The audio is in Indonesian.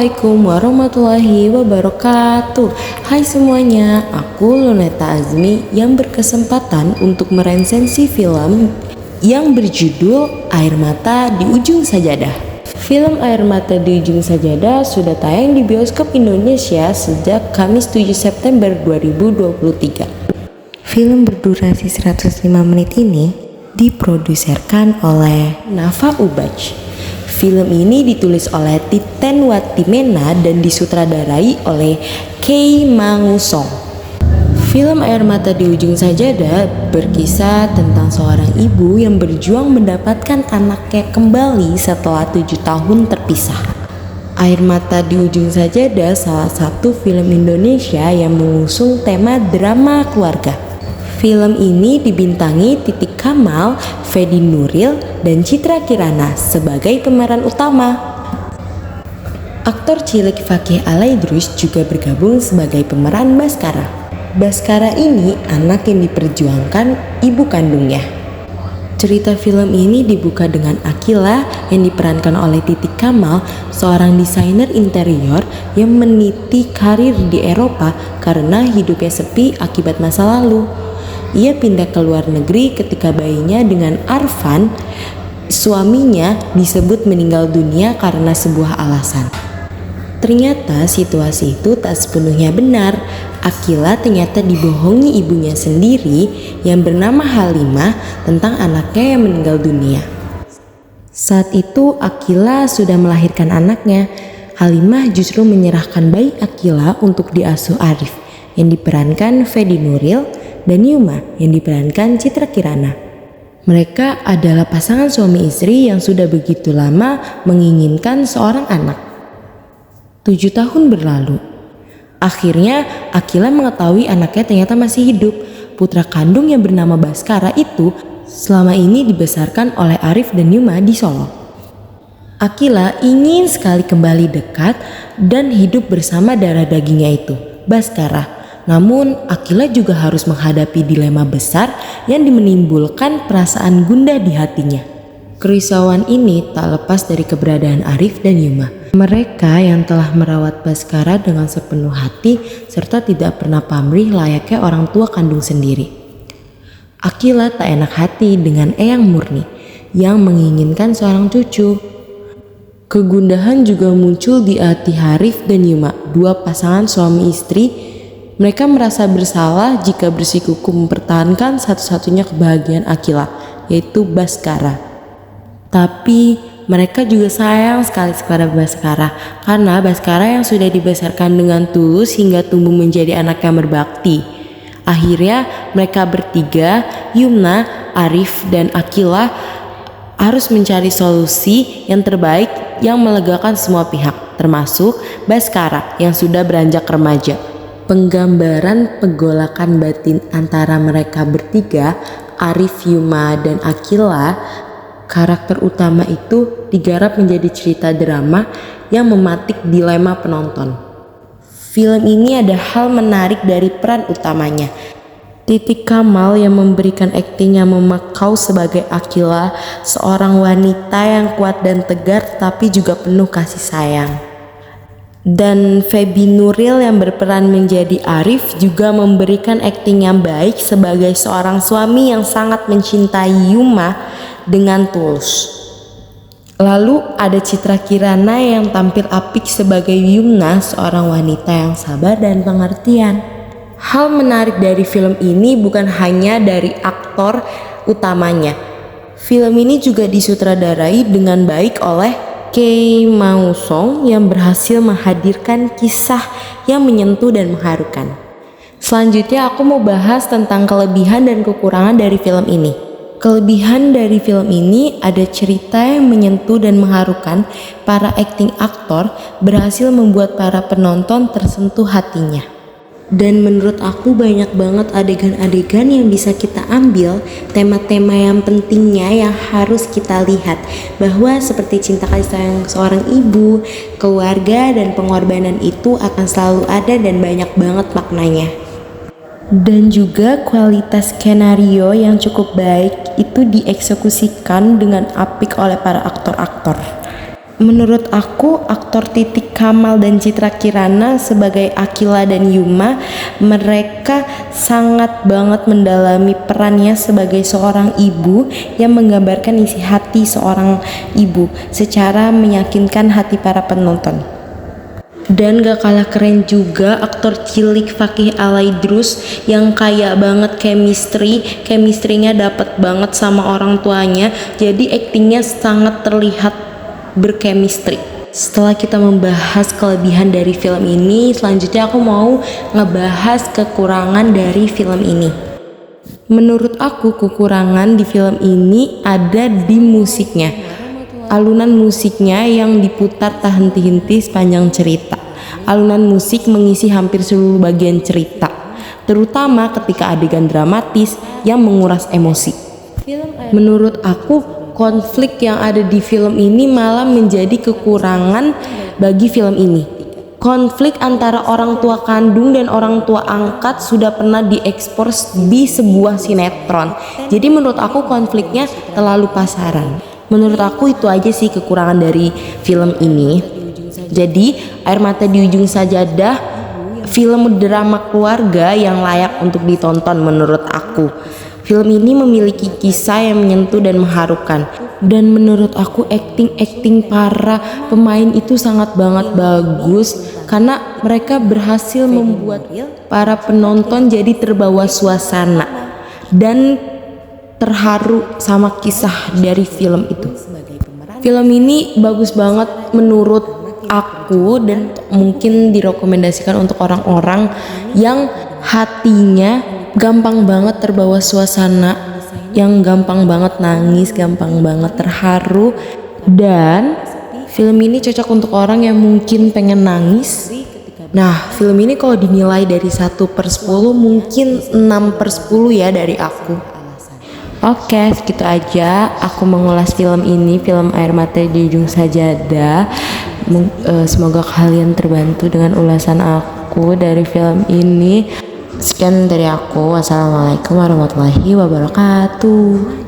Assalamualaikum warahmatullahi wabarakatuh. Hai semuanya, aku Luneta Azmi yang berkesempatan untuk meresensi film yang berjudul Air Mata di Ujung Sajadah. Film Air Mata di Ujung Sajadah sudah tayang di bioskop Indonesia sejak Kamis 7 September 2023. Film berdurasi 105 menit ini diproduserkan oleh Nafa Ubaj. Film ini ditulis oleh Titen Watimena dan disutradarai oleh Kei Mangusong. Film Air Mata di Ujung Sajadah berkisah tentang seorang ibu yang berjuang mendapatkan anaknya kembali setelah 7 tahun terpisah. Air Mata di Ujung Sajadah salah satu film Indonesia yang mengusung tema drama keluarga. Film ini dibintangi Titik Kamal, Fedi Nuril, dan Citra Kirana sebagai pemeran utama. Aktor cilik Fakih Alaidrus juga bergabung sebagai pemeran Baskara. Baskara ini anak yang diperjuangkan ibu kandungnya. Cerita film ini dibuka dengan Akila yang diperankan oleh Titik Kamal, seorang desainer interior yang meniti karir di Eropa karena hidupnya sepi akibat masa lalu. Ia pindah ke luar negeri ketika bayinya dengan Arfan, suaminya, disebut meninggal dunia karena sebuah alasan. Ternyata situasi itu tak sepenuhnya benar. Akila ternyata dibohongi ibunya sendiri yang bernama Halimah tentang anaknya yang meninggal dunia. Saat itu Akila sudah melahirkan anaknya. Halimah justru menyerahkan bayi Akila untuk diasuh Arif yang diperankan Fedi Nuril dan Yuma yang diperankan Citra Kirana. Mereka adalah pasangan suami istri yang sudah begitu lama menginginkan seorang anak. 7 tahun berlalu. Akhirnya Akila mengetahui anaknya ternyata masih hidup. Putra kandung yang bernama Baskara itu selama ini dibesarkan oleh Arif dan Yuma di Solo. Akila ingin sekali kembali dekat dan hidup bersama darah dagingnya itu, Baskara. Namun Akila juga harus menghadapi dilema besar yang menimbulkan perasaan gundah di hatinya. Kerisauan ini tak lepas dari keberadaan Arif dan Yuma. Mereka yang telah merawat Baskara dengan sepenuh hati serta tidak pernah pamrih layaknya orang tua kandung sendiri. Akila tak enak hati dengan Eyang Murni yang menginginkan seorang cucu. Kegundahan juga muncul di hati Arif dan Yuma, dua pasangan suami istri. Mereka merasa bersalah jika bersikukuh mempertahankan satu-satunya kebahagiaan Akila, yaitu Baskara. Tapi mereka juga sayang sekali kepada Baskara karena Baskara yang sudah dibesarkan dengan tulus hingga tumbuh menjadi anak yang berbakti. Akhirnya mereka bertiga, Yumna, Arif, dan Akila harus mencari solusi yang terbaik yang melegakan semua pihak, termasuk Baskara yang sudah beranjak remaja. Penggambaran penggolakan batin antara mereka bertiga, Arif, Yuma, dan Akila, karakter utama itu digarap menjadi cerita drama yang mematik dilema penonton. Film ini ada hal menarik dari peran utamanya. Titik Kamal yang memberikan akting yang memukau sebagai Akila, seorang wanita yang kuat dan tegar tapi juga penuh kasih sayang. Dan Feby Nuril yang berperan menjadi Arif juga memberikan akting yang baik sebagai seorang suami yang sangat mencintai Yuma dengan tulus. Lalu ada Citra Kirana yang tampil apik sebagai Yumna, seorang wanita yang sabar dan pengertian. Hal menarik dari film ini bukan hanya dari aktor utamanya. Film ini juga disutradarai dengan baik oleh Kei Mangusong yang berhasil menghadirkan kisah yang menyentuh dan mengharukan. Selanjutnya aku mau bahas tentang kelebihan dan kekurangan dari film ini. Kelebihan dari film ini ada cerita yang menyentuh dan mengharukan. Para akting aktor berhasil membuat para penonton tersentuh hatinya. Dan menurut aku banyak banget adegan-adegan yang bisa kita ambil, tema-tema yang pentingnya yang harus kita lihat, bahwa seperti cinta kasih sayang seorang ibu, keluarga, dan pengorbanan itu akan selalu ada dan banyak banget maknanya. Dan juga kualitas skenario yang cukup baik itu dieksekusikan dengan apik oleh para aktor-aktor. Menurut aku, aktor Titik Kamal dan Citra Kirana sebagai Akila dan Yuma, mereka sangat banget mendalami perannya sebagai seorang ibu yang menggambarkan isi hati seorang ibu secara meyakinkan hati para penonton. Dan gak kalah keren juga aktor cilik Fakih Alaidrus yang kaya banget chemistry-nya dapet banget sama orang tuanya, jadi aktingnya sangat terlihat berchemistry. Setelah kita membahas kelebihan dari film ini, selanjutnya aku mau ngebahas kekurangan dari film ini. Menurut aku, kekurangan di film ini ada di musiknya. Alunan musiknya yang diputar tak henti-henti sepanjang cerita. Alunan musik mengisi hampir seluruh bagian cerita, terutama ketika adegan dramatis yang menguras emosi. Menurut aku, konflik yang ada di film ini malah menjadi kekurangan bagi film ini. Konflik antara orang tua kandung dan orang tua angkat sudah pernah diekspos di sebuah sinetron. Jadi menurut aku konfliknya terlalu pasaran. Menurut aku itu aja sih kekurangan dari film ini. Jadi Air Mata di Ujung Sajadah film drama keluarga yang layak untuk ditonton menurut aku. Film ini memiliki kisah yang menyentuh dan mengharukan. Dan menurut aku acting para pemain itu sangat banget bagus, karena mereka berhasil membuat para penonton jadi terbawa suasana dan terharu sama kisah dari film itu. Film ini bagus banget menurut aku dan mungkin direkomendasikan untuk orang-orang yang hatinya gampang banget terbawa suasana, yang gampang banget nangis, gampang banget terharu. Dan film ini cocok untuk orang yang mungkin pengen nangis. Nah, film ini kalau dinilai dari 1/10 mungkin 6/10 ya dari aku. Oke, segitu aja aku mengulas film ini, film Air Mata di Ujung Sajadah. Semoga kalian terbantu dengan ulasan aku dari film ini. Sekian dari aku. Wassalamualaikum warahmatullahi wabarakatuh.